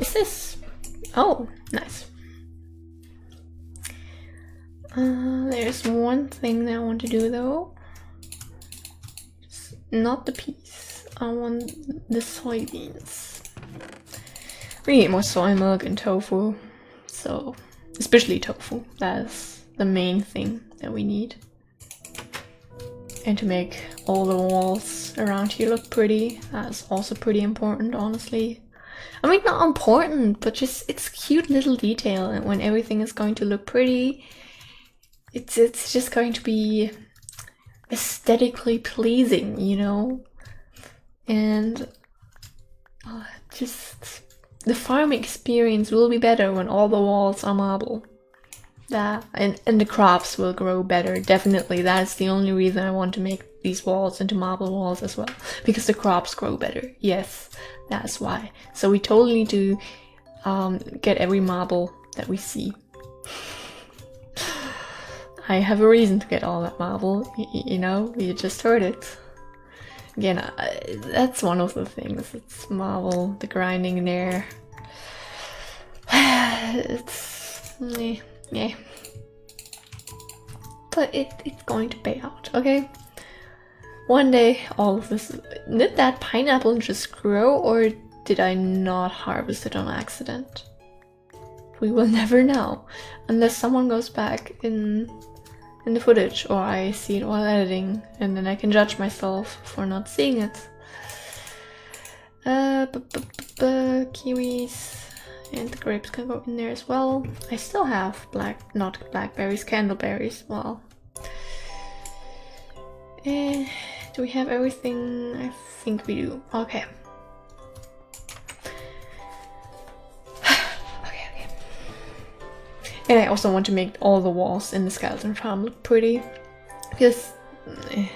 Is this? Oh, nice. There's one thing that I want to do though. Not the peas. I want the soybeans. We need more soy milk and tofu. So, especially tofu. That's the main thing that we need. And to make all the walls around here look pretty. That's also pretty important, honestly. I mean, not important, but just it's cute little detail. And when everything is going to look pretty, it's just going to be aesthetically pleasing, you know? And just the farming experience will be better when all the walls are marble. And the crops will grow better, definitely. That's the only reason I want to make these walls into marble walls as well. Because the crops grow better. Yes, that's why. So we totally need to get every marble that we see. I have a reason to get all that marble, you know, you just heard it. Again, that's one of the things. It's marble, the grinding in there. It's... yeah. But it's going to pay out, okay? One day, all of this... Did that pineapple just grow, or did I not harvest it on accident? We will never know. Unless someone goes back in the footage, or I see it while editing, and then I can judge myself for not seeing it. Kiwis, and the grapes can go in there as well. I still have not blackberries, candleberries. Well, do we have everything? I think we do. Okay. And I also want to make all the walls in the skeleton farm look pretty. Because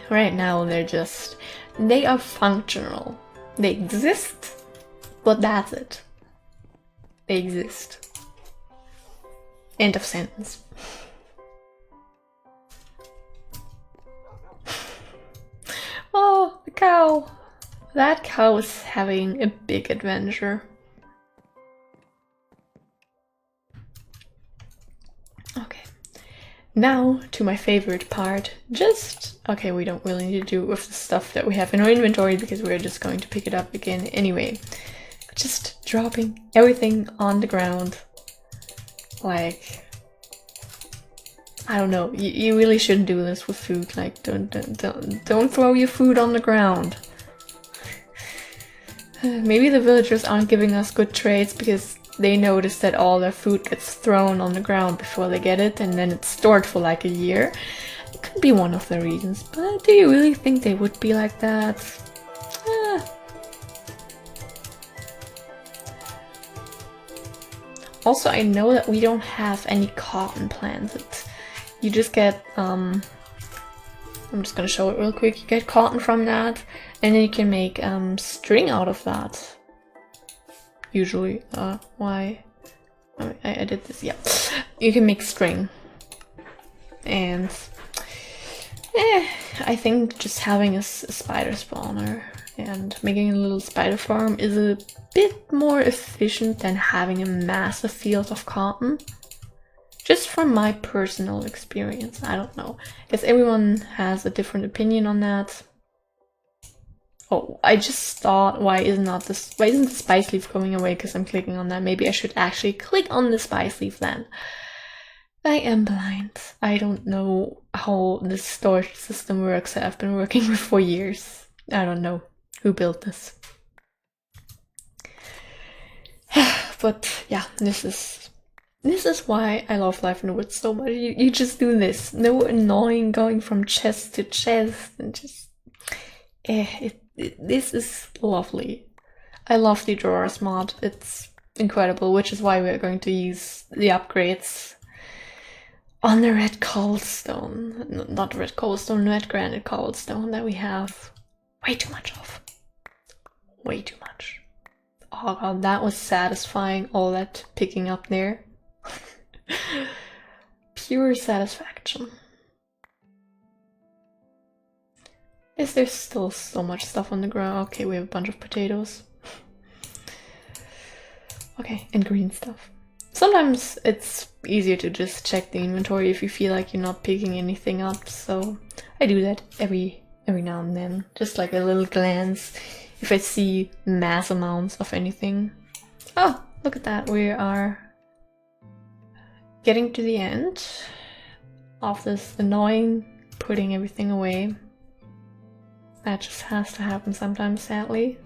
right now they are functional. They exist, but that's it. They exist. End of sentence. Oh, the cow. That cow is having a big adventure. Okay, now to my favorite part. Okay, we don't really need to do it with the stuff that we have in our inventory because we're just going to pick it up again anyway. Just dropping everything on the ground. Like, I don't know, you really shouldn't do this with food. Like, don't throw your food on the ground. Maybe the villagers aren't giving us good trades because they notice that all their food gets thrown on the ground before they get it, and then it's stored for like a year. It could be one of the reasons, but do you really think they would be like that? Also, I know that we don't have any cotton planted. You just get, I'm just gonna show it real quick. You get cotton from that, and then you can make string out of that. Usually, why? I did this, yeah. You can make string. And I think just having a spider spawner and making a little spider farm is a bit more efficient than having a massive field of cotton. Just from my personal experience, I don't know. Guess everyone has a different opinion on that. Oh, I just thought, why isn't the spice leaf going away? Because I'm clicking on that. Maybe I should actually click on the spice leaf then. I am blind. I don't know how this storage system works that I've been working with for years. I don't know who built this. But yeah, this is why I love Life in the Woods so much. You just do this. No annoying going from chest to chest and just... this is lovely. I love the drawers mod. It's incredible, which is why we're going to use the upgrades on the red cobblestone. Not red cobblestone, red granite cobblestone that we have way too much of. Way too much. Oh god, that was satisfying, all that picking up there. Pure satisfaction. Is there still so much stuff on the ground? Okay, we have a bunch of potatoes. Okay, and green stuff. Sometimes it's easier to just check the inventory if you feel like you're not picking anything up, so I do that every now and then. Just like a little glance if I see mass amounts of anything. Oh, look at that, we are getting to the end of this annoying putting everything away. That just has to happen sometimes, sadly.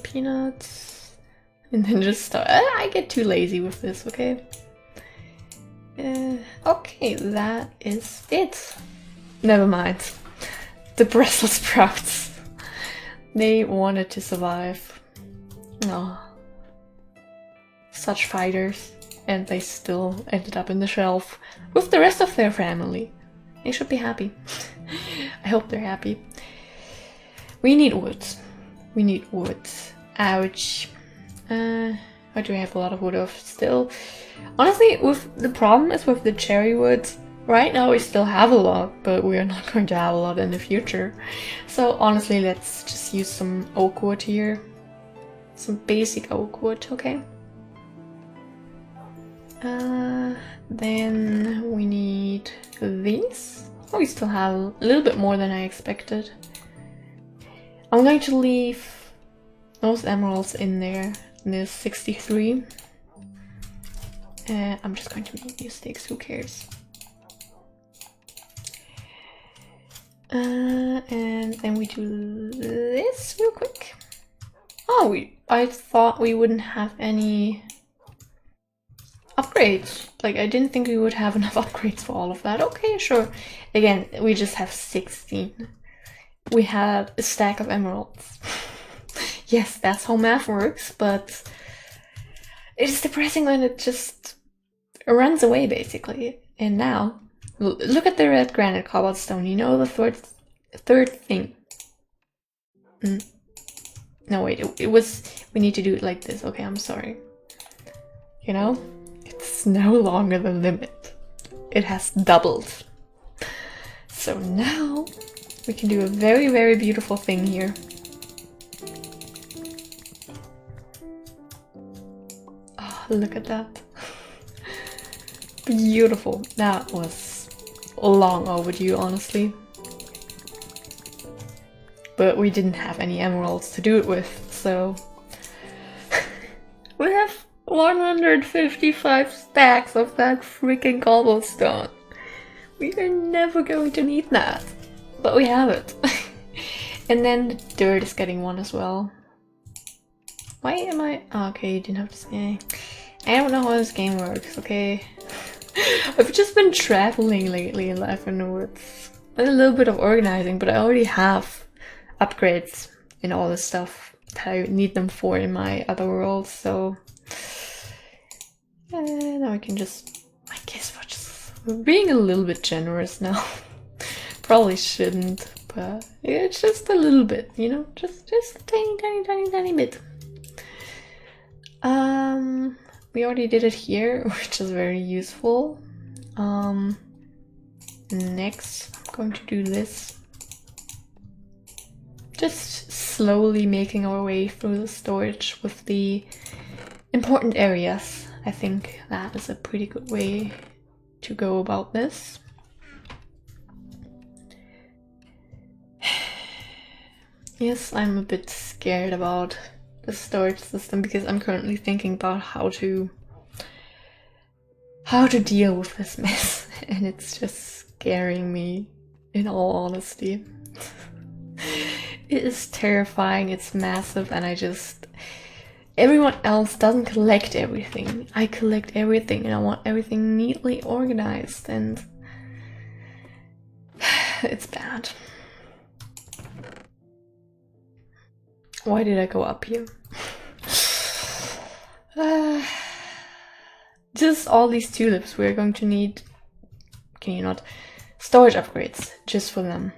Peanuts. And then just start. I get too lazy with this, okay? Okay, that is it. Never mind. The Brussels sprouts. They wanted to survive. Oh. Such fighters. And they still ended up in the shelf with the rest of their family. They should be happy. I hope they're happy. We need wood. We need wood. Ouch. What do we have a lot of wood of still? Honestly, the problem is with the cherry wood. Right now we still have a lot, but we are not going to have a lot in the future. So honestly, let's just use some oak wood here. Some basic oak wood, okay? Then we need these. Oh, we still have a little bit more than I expected. I'm going to leave those emeralds in there. There's 63. I'm just going to make new sticks, who cares? And then we do this real quick. Oh, I thought we wouldn't have any upgrades. Like, I didn't think we would have enough upgrades for all of that. Okay, sure. Again, we just have 16. We had a stack of emeralds. Yes, that's how math works, but it's depressing when it just runs away, basically. And now, look at the red granite cobblestone. You know the third thing. No, wait, it was... We need to do it like this. Okay, I'm sorry. You know? It's no longer the limit. It has doubled. So now we can do a very, very beautiful thing here. Oh, look at that. Beautiful. That was long overdue, honestly. But we didn't have any emeralds to do it with, so... We have 155 stacks of that freaking cobblestone. We are never going to need that. But we have it. And then the dirt is getting one as well. Why am I... Oh, okay, you didn't have to say. I don't know how this game works, okay? I've just been traveling lately in Life in the Woods. And a little bit of organizing, but I already have upgrades in all the stuff that I need them for in my other worlds, so... now I can just... I guess we're being a little bit generous now. Probably shouldn't, but it's just a little bit, you know? Just a tiny bit. We already did it here, which is very useful. Next, I'm going to do this. Just slowly making our way through the storage with the important areas. I think that is a pretty good way to go about this. Yes, I'm a bit scared about the storage system because I'm currently thinking about how to deal with this mess, and it's just scaring me, in all honesty. It is terrifying, it's massive, and everyone else doesn't collect everything. I collect everything, and I want everything neatly organized, and it's bad. Why did I go up here? Just all these tulips we're going to need. Can you not? Storage upgrades, just for them.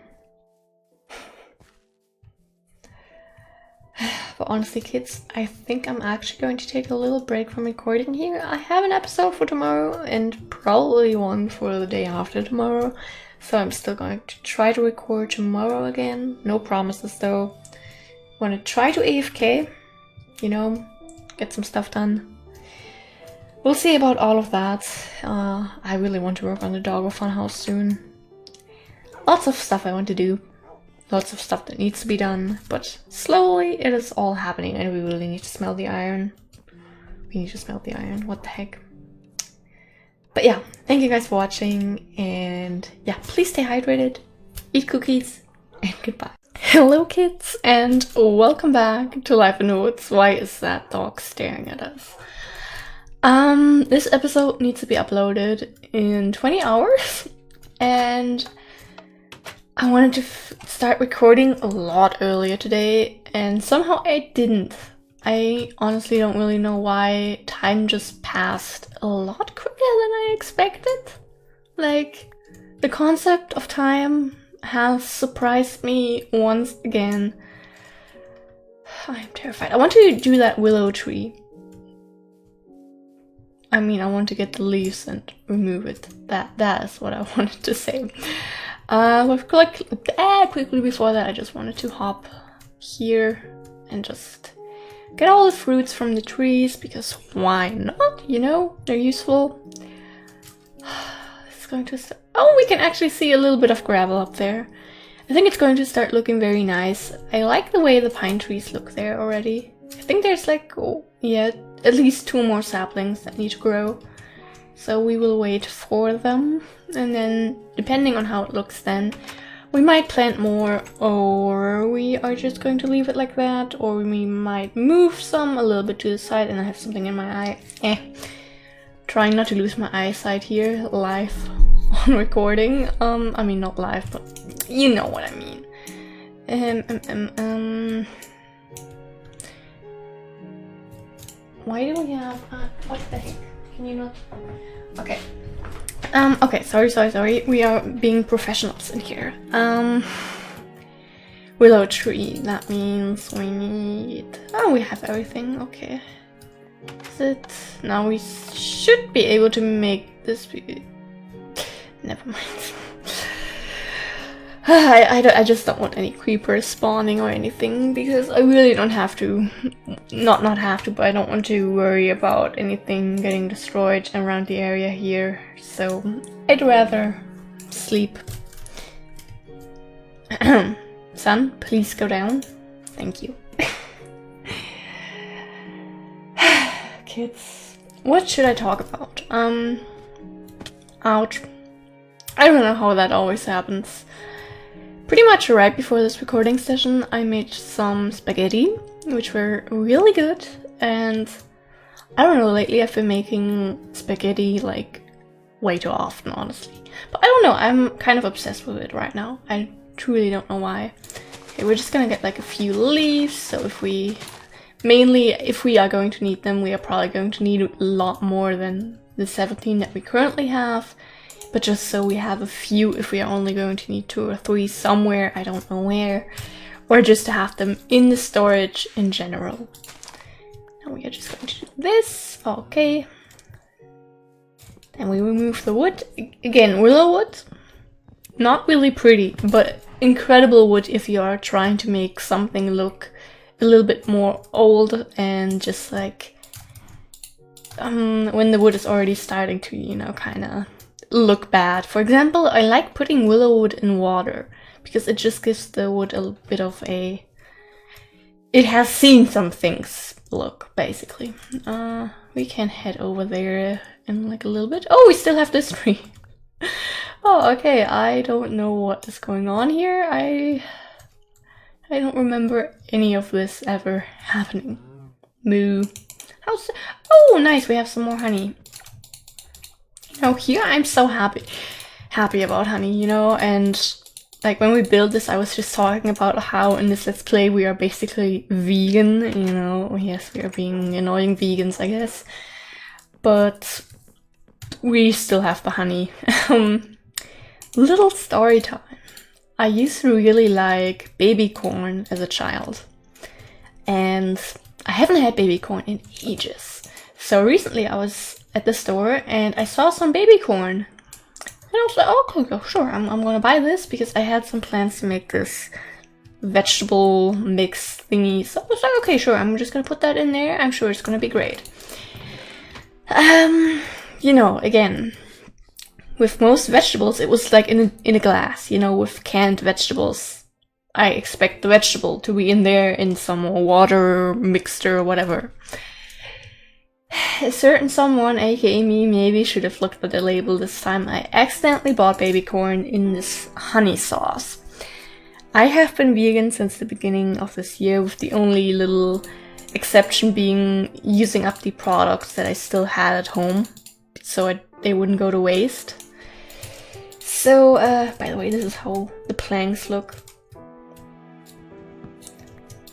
But honestly, kids, I think I'm actually going to take a little break from recording here. I have an episode for tomorrow and probably one for the day after tomorrow. So I'm still going to try to record tomorrow again. No promises though. Want to try to AFK, you know, get some stuff done. We'll see about all of that. I really want to work on the Doggo Funhouse soon. Lots of stuff I want to do. Lots of stuff that needs to be done. But slowly it is all happening and we really need to smelt the iron. We need to smelt the iron. What the heck. But yeah, thank you guys for watching. And yeah, please stay hydrated. Eat cookies. And goodbye. Hello kids and welcome back to Life in the Woods. Why is that dog staring at us? This episode needs to be uploaded in 20 hours and I wanted to start recording a lot earlier today and somehow I didn't. I honestly don't really know why. Time just passed a lot quicker than I expected. Like, the concept of time has surprised me once again. I am terrified. I want to do that willow tree. I mean, I want to get the leaves and remove it. That is what I wanted to say. Quickly before that, I just wanted to hop here and just get all the fruits from the trees, because why not? You know, they're useful. It's going to start. Oh, we can actually see a little bit of gravel up there. I think it's going to start looking very nice. I like the way the pine trees look there already. I think there's like, oh, yeah, at least 2 more saplings that need to grow. So we will wait for them. And then, depending on how it looks then, we might plant more, or we are just going to leave it like that, or we might move some a little bit to the side. And I have something in my eye. Trying not to lose my eyesight here, live on recording. I mean, not live, but you know what I mean. Why do we have, what the heck? Can you not? Okay. Okay, sorry. We are being professionals in here. Willow tree, that means we need... Oh, we have everything, okay. Is it? Now we should be able to make this be... Never mind. I just don't want any creepers spawning or anything, because I really don't have to. Not have to, but I don't want to worry about anything getting destroyed around the area here. So I'd rather sleep. Sun, please go down. Thank you. Kids, what should I talk about? Ouch. I don't know how that always happens. Pretty much right before this recording session, I made some spaghetti, which were really good, and I don't know, lately I've been making spaghetti like way too often, honestly. But I don't know, I'm kind of obsessed with it right now. I truly don't know why. Okay, we're just gonna get like a few leaves, so if we are going to need them, we are probably going to need a lot more than the 17 that we currently have. But just so we have a few, if we are only going to need 2 or 3 somewhere, I don't know where. Or just to have them in the storage in general. Now we are just going to do this, okay. Then we remove the wood. Again, willow wood. Not really pretty, but incredible wood if you are trying to make something look a little bit more old and just like... when the wood is already starting to, you know, kinda... look bad. For example, I like putting willow wood in water because it just gives the wood a bit of a... It has seen some things look, basically. We can head over there in like a little bit. Oh, we still have this tree. Oh, okay. I don't know what is going on here. I don't remember any of this ever happening. Moo. Oh, nice. We have some more honey. Now here I'm so happy about honey, you know, and like when we built this I was just talking about how in this let's play we are basically vegan, you know. Yes, we are being annoying vegans, I guess, but we still have the honey. Little story time. I used to really like baby corn as a child, and I haven't had baby corn in ages. So recently I was at the store and I saw some baby corn. And I was like, oh, okay, sure, I'm gonna buy this because I had some plans to make this vegetable mix thingy. So I was like, okay, sure, I'm just gonna put that in there. I'm sure it's gonna be great. You know, again, with most vegetables, it was like in a glass, you know, with canned vegetables. I expect the vegetable to be in there in some water mixture or whatever. A certain someone, aka me, maybe should have looked at the label this time. I accidentally bought baby corn in this honey sauce. I have been vegan since the beginning of this year, with the only little exception being using up the products that I still had at home, so they wouldn't go to waste. So, by the way, this is how the planks look.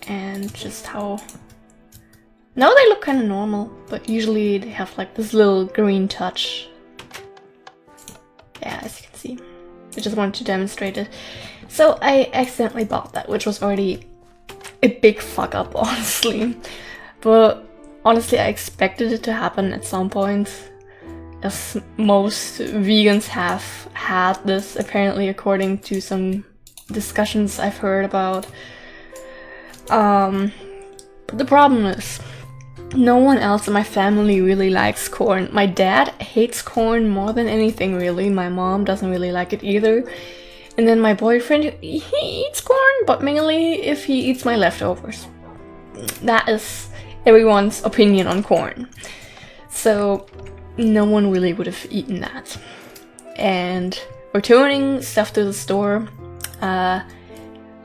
And just how... Now they look kind of normal, but usually they have like this little green touch. Yeah, as you can see. I just wanted to demonstrate it. So I accidentally bought that, which was already a big fuck up, honestly. But honestly, I expected it to happen at some point, as most vegans have had this, apparently, according to some discussions I've heard about. But the problem is, no one else in my family really likes corn. My dad hates corn more than anything, really. My mom doesn't really like it either. And then my boyfriend, he eats corn, but mainly if he eats my leftovers. That is everyone's opinion on corn. So no one really would have eaten that. And returning stuff to the store, I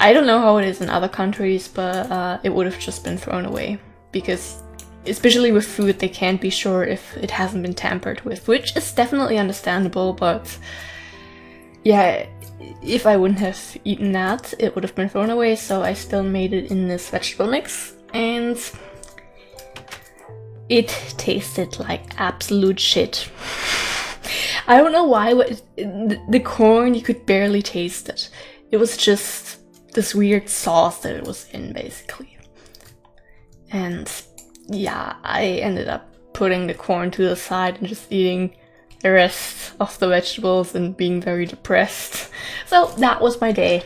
don't know how it is in other countries, but it would have just been thrown away. Because especially with food, they can't be sure if it hasn't been tampered with, which is definitely understandable, but yeah, if I wouldn't have eaten that, it would have been thrown away, so I still made it in this vegetable mix, and it tasted like absolute shit. I don't know why, but the corn, you could barely taste it. It was just this weird sauce that it was in, basically. And yeah, I ended up putting the corn to the side and just eating the rest of the vegetables and being very depressed. So that was my day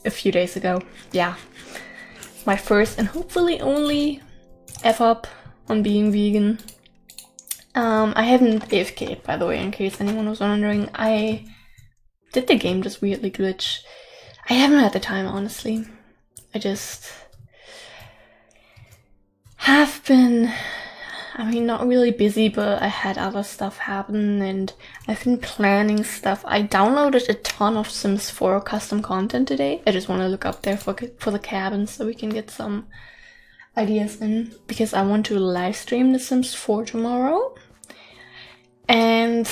a few days ago. Yeah, my first and hopefully only F-up on being vegan. I haven't AFK'd, by the way, in case anyone was wondering. Did the game just weirdly glitch? I haven't had the time, honestly. I just have been, I mean, not really busy, but I had other stuff happen and I've been planning stuff. I downloaded a ton of Sims 4 custom content today. I just want to look up there for the cabins so we can get some ideas in, because I want to live stream The Sims 4 tomorrow. And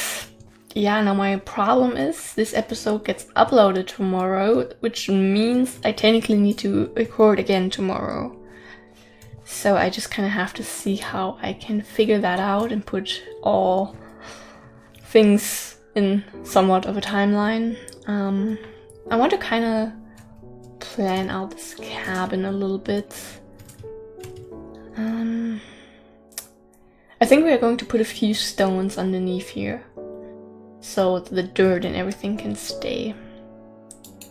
yeah, now my problem is this episode gets uploaded tomorrow, which means I technically need to record again tomorrow. So I just kind of have to see how I can figure that out and put all things in somewhat of a timeline. I want to kind of plan out this cabin a little bit. I think we are going to put a few stones underneath here, so the dirt and everything can stay.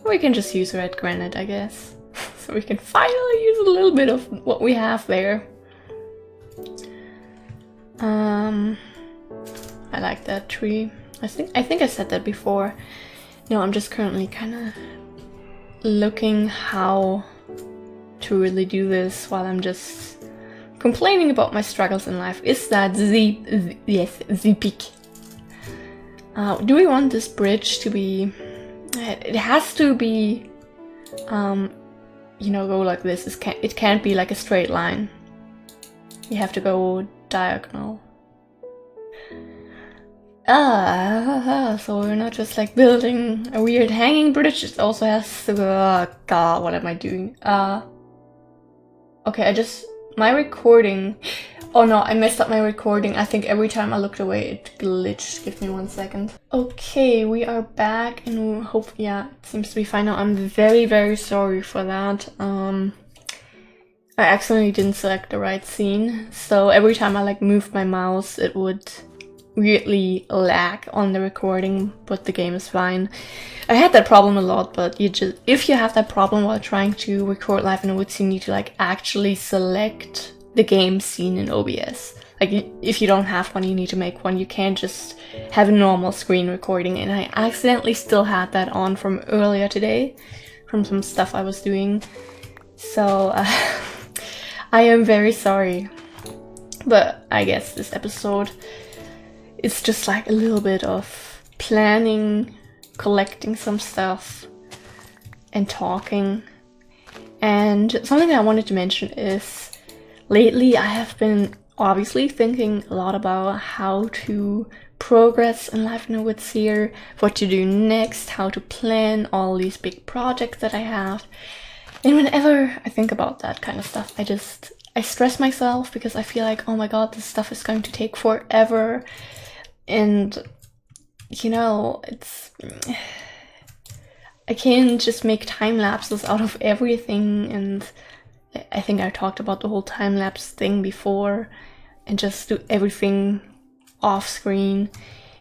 Or we can just use red granite, I guess. So we can finally use a little bit of what we have there. I like that tree. I think I said that before. No, I'm just currently kind of looking how to really do this while I'm just complaining about my struggles in life. Is that the peak? Do we want this bridge to be... It has to be... you know, go like this. It can't be like a straight line. You have to go diagonal. So we're not just like building a weird hanging bridge, it also has to go... God, what am I doing? Okay, my recording... Oh no, I messed up my recording. I think every time I looked away it glitched. Give me 1 second. Okay, we are back and hope, yeah, it seems to be fine now. I'm very, very sorry for that. I accidentally didn't select the right scene, so every time I like moved my mouse, it would weirdly lag on the recording, but the game is fine. I had that problem a lot, but if you have that problem while trying to record Life in the Woods, you need to like actually select the game scene in OBS. Like if you don't have one, you need to make one. You can't just have a normal screen recording, and I accidentally still had that on from earlier today, from some stuff I was doing. So I am very sorry, but I guess this episode is just like a little bit of planning, collecting some stuff, and talking. And something I wanted to mention is lately I have been obviously thinking a lot about how to progress in Life in the Woods here, what to do next, how to plan all these big projects that I have. And whenever I think about that kind of stuff, I stress myself because I feel like, oh my god, this stuff is going to take forever. And, you know, I can't just make time lapses out of everything, and I think I talked about the whole time lapse thing before, and just do everything off screen.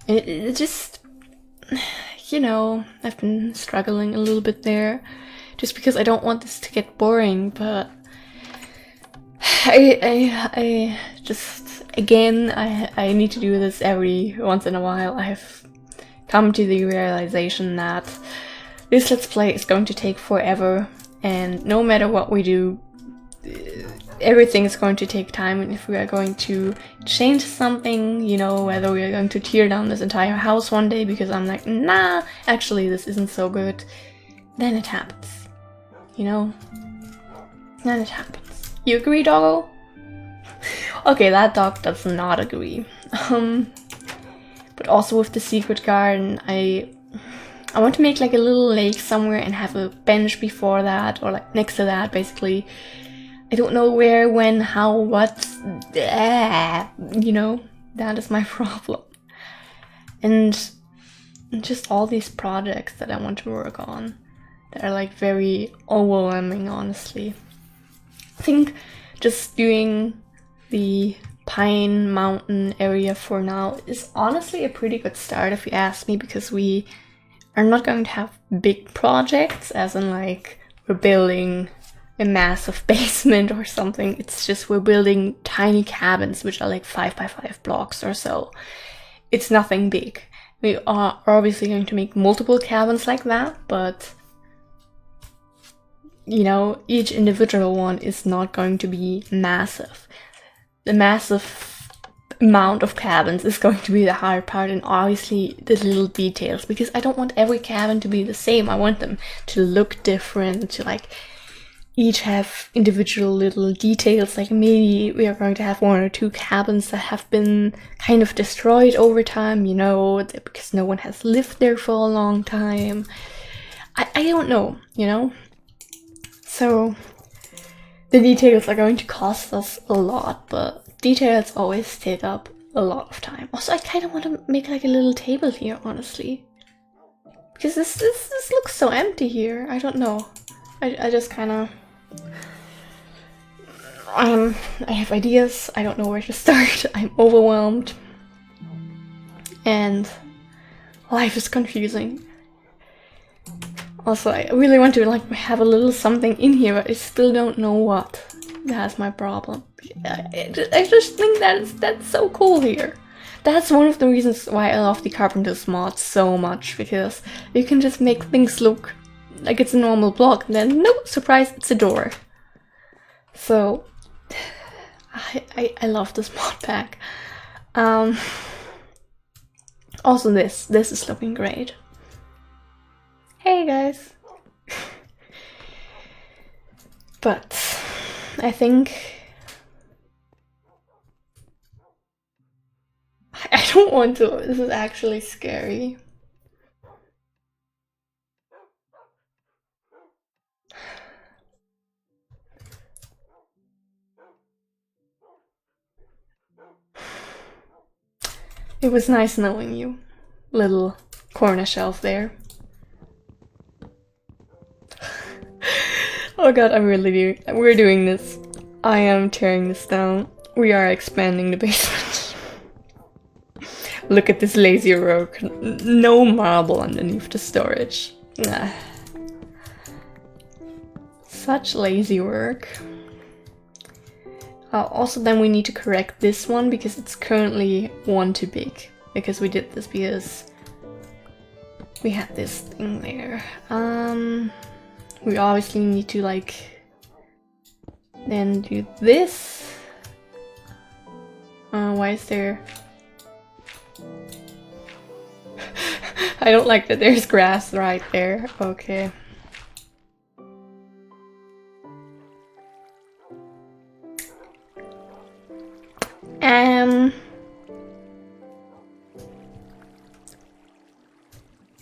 And it just, you know, I've been struggling a little bit there, just because I don't want this to get boring, but I just, again, I need to do this every once in a while. I have come to the realization that this Let's Play is going to take forever, and no matter what we do, everything is going to take time. And if we are going to change something, you know, whether we are going to tear down this entire house one day because I'm like, nah, actually this isn't so good, then it happens, you know? Then it happens. You agree, doggo? Okay, that dog does not agree. But also with the secret garden, I want to make like a little lake somewhere and have a bench before that, or like next to that, basically. I don't know where, when, how, what, you know, that is my problem. And just all these projects that I want to work on that are like very overwhelming, honestly. I think just doing the Pine Mountain area for now is honestly a pretty good start if you ask me, because we are not going to have big projects, as in like we're building a massive basement or something. It's just we're building tiny cabins which are like 5x5 blocks or so. It's nothing big. We are obviously going to make multiple cabins like that, but you know, each individual one is not going to be massive. The massive amount of cabins is going to be the hard part, and obviously the little details, because I don't want every cabin to be the same. I want them to look different, to like each have individual little details. Like maybe we are going to have 1 or 2 cabins that have been kind of destroyed over time, you know, because no one has lived there for a long time. I don't know, you know? So the details are going to cost us a lot, but details always take up a lot of time. Also, I kind of want to make like a little table here, honestly, because this looks so empty here. I don't know. I just kind of I have ideas. I don't know where to start. I'm overwhelmed, and life is confusing. Also, I really want to like have a little something in here, but I still don't know what. That's my problem. I just think that's so cool here. That's one of the reasons why I love the Carpenter's mod so much, because you can just make things look like it's a normal block, and then nope, surprise, it's a door. So I love this mod pack. Also this is looking great. Hey guys. But I think I don't want to. This is actually scary. It was nice knowing you, little corner shelf there. Oh god, we're doing this. I am tearing this down. We are expanding the basement. Look at this lazy work. No marble underneath the storage. Such lazy work. Also, then we need to correct this one because it's currently one too big. Because we did this because we had this thing there. We obviously need to like then do this. Why is there? I don't like that there's grass right there. Okay.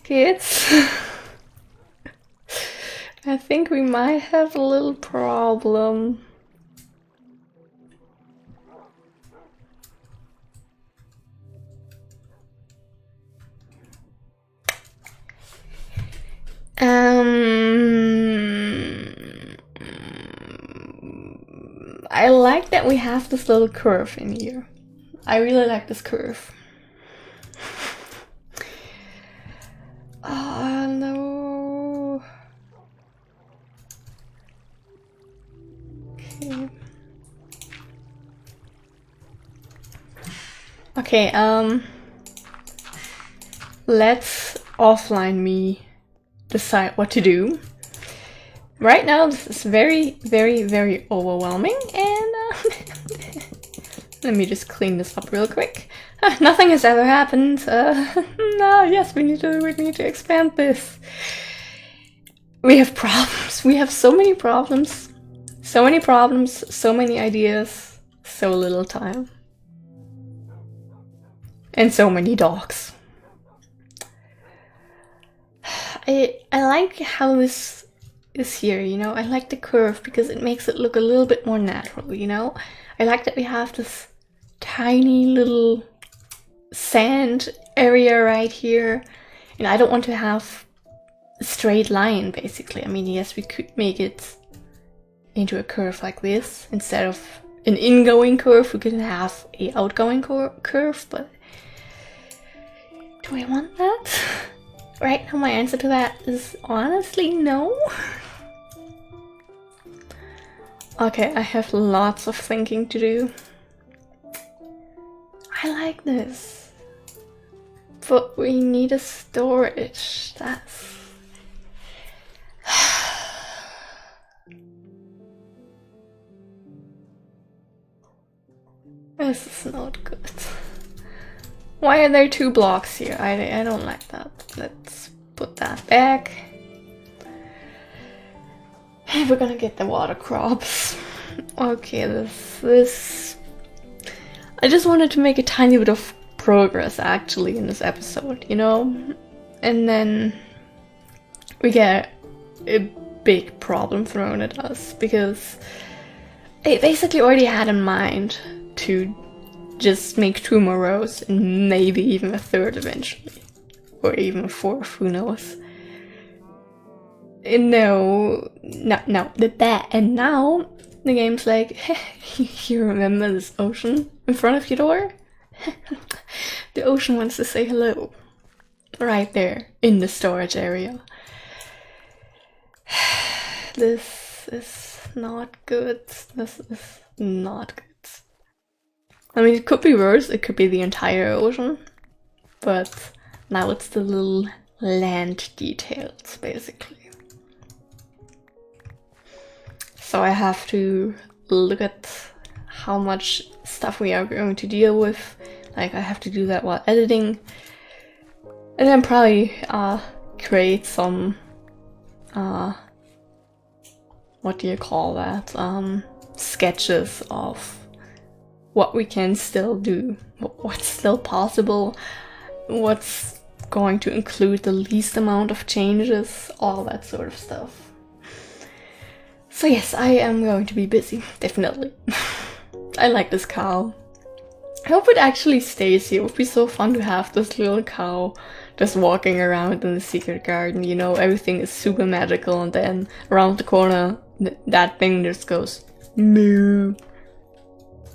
Kids, I think we might have a little problem. I like that we have this little curve in here. I really like this curve. Oh no. Okay. Let's offline me decide what to do. Right now, this is very, very, very overwhelming, and let me just clean this up real quick. Nothing has ever happened. No, yes, we need to expand this. We have problems. We have so many problems. So many problems, so many ideas, so little time. And so many dogs. I like how this is here, you know? I like the curve because it makes it look a little bit more natural, you know? I like that we have this tiny little sand area right here. And I don't want to have a straight line, basically. I mean, yes, we could make it into a curve like this. Instead of an ingoing curve, we could have a outgoing curve, but do I want that? Right now, my answer to that is honestly no. Okay, I have lots of thinking to do. I like this. But we need a storage. That's... This is not good. Why are there 2 blocks here? I don't like that. Let's put that back. And we're gonna get the water crops. Okay, this... I just wanted to make a tiny bit of progress actually in this episode, you know? And then we get a big problem thrown at us because I basically already had in mind to just make 2 more rows and maybe even a 3rd eventually. Or even a 4th, who knows. And now the game's like, you remember this ocean in front of your door? The ocean wants to say hello. Right there, in the storage area. This is not good. This is not good. I mean, it could be worse. It could be the entire ocean. But now it's the little land details, basically. So I have to look at how much stuff we are going to deal with. Like, I have to do that while editing. And then probably create some, what do you call that? Sketches of what we can still do, what's still possible, what's going to include the least amount of changes, all that sort of stuff. So yes, I am going to be busy, definitely. I like this cow. I hope it actually stays here. It would be so fun to have this little cow just walking around in the secret garden, you know, everything is super magical, and then around the corner, that thing just goes No.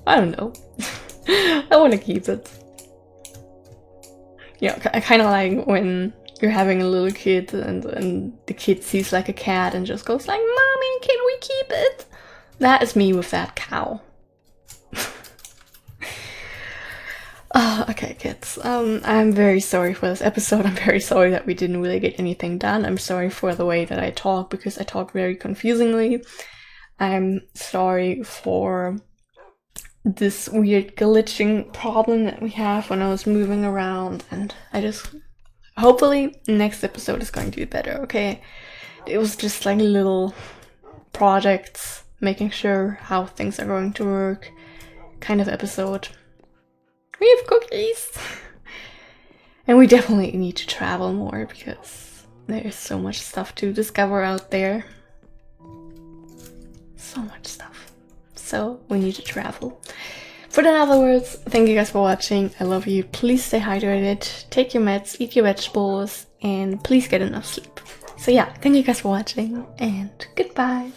I don't know. I want to keep it. Yeah, I kind of like when you're having a little kid and the kid sees like a cat and just goes like, "Mommy, can we keep it?" That is me with that cow. Okay, kids. I'm very sorry for this episode. I'm very sorry that we didn't really get anything done. I'm sorry for the way that I talk because I talk very confusingly. I'm sorry for this weird glitching problem that we have when I was moving around, and hopefully next episode is going to be better, okay? It was just like little projects, making sure how things are going to work kind of episode. We have cookies! And we definitely need to travel more because there's so much stuff to discover out there. So much stuff. So we need to travel. For in other words, thank you guys for watching. I love you. Please stay hydrated, take your meds, eat your vegetables, and please get enough sleep. So yeah, thank you guys for watching, and goodbye.